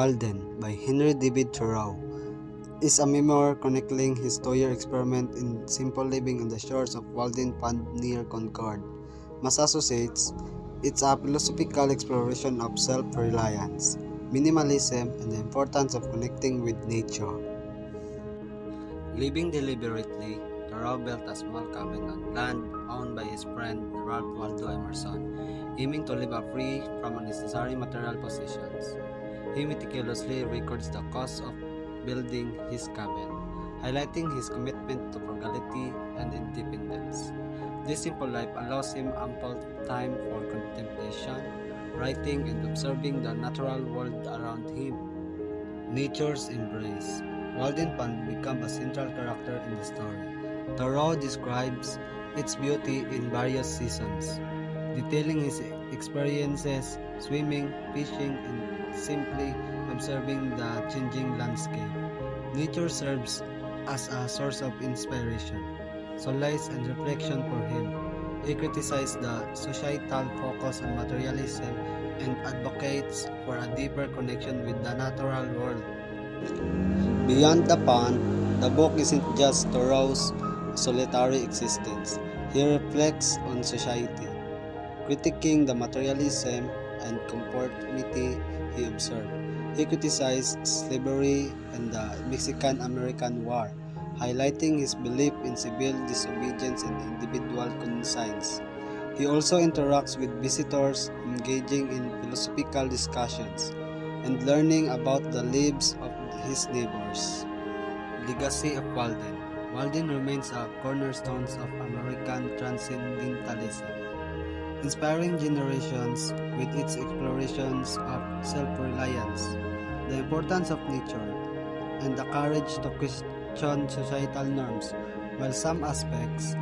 Walden by Henry David Thoreau is a memoir chronicling his 2-year experiment in simple living on the shores of Walden Pond near Concord, Massachusetts. It's a philosophical exploration of self-reliance, minimalism, and the importance of connecting with nature. Living deliberately, Thoreau built a small cabin on land owned by his friend Ralph Waldo Emerson, aiming to live free from unnecessary material possessions. He meticulously records the cost of building his cabin, highlighting his commitment to frugality and independence. This simple life allows him ample time for contemplation, writing, and observing the natural world around him. Nature's embrace. Walden Pond becomes a central character in the story. Thoreau describes its beauty in various seasons, detailing his experiences swimming, fishing, and simply observing the changing landscape. Nature serves as a source of inspiration, solace, and reflection for him. He criticizes the societal focus on materialism and advocates for a deeper connection with the natural world. Beyond the pond, the book isn't just Thoreau's solitary existence. He reflects on society, critiquing the materialism and conformity he observed. He criticized slavery and the Mexican-American War, highlighting his belief in civil disobedience and individual conscience. He also interacts with visitors, engaging in philosophical discussions and learning about the lives of his neighbors. Legacy of Walden. Walden remains a cornerstone of American transcendentalism, inspiring generations with its explorations of self-reliance, the importance of nature, and the courage to question societal norms. While some aspects,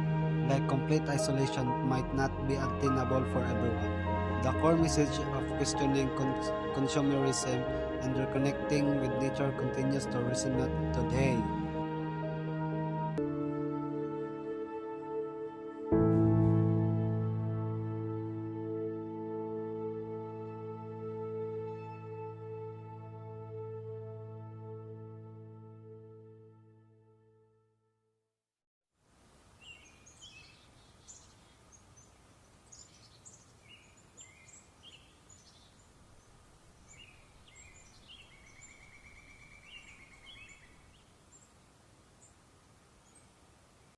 like complete isolation, might not be attainable for everyone, the core message of questioning consumerism and reconnecting with nature continues to resonate today.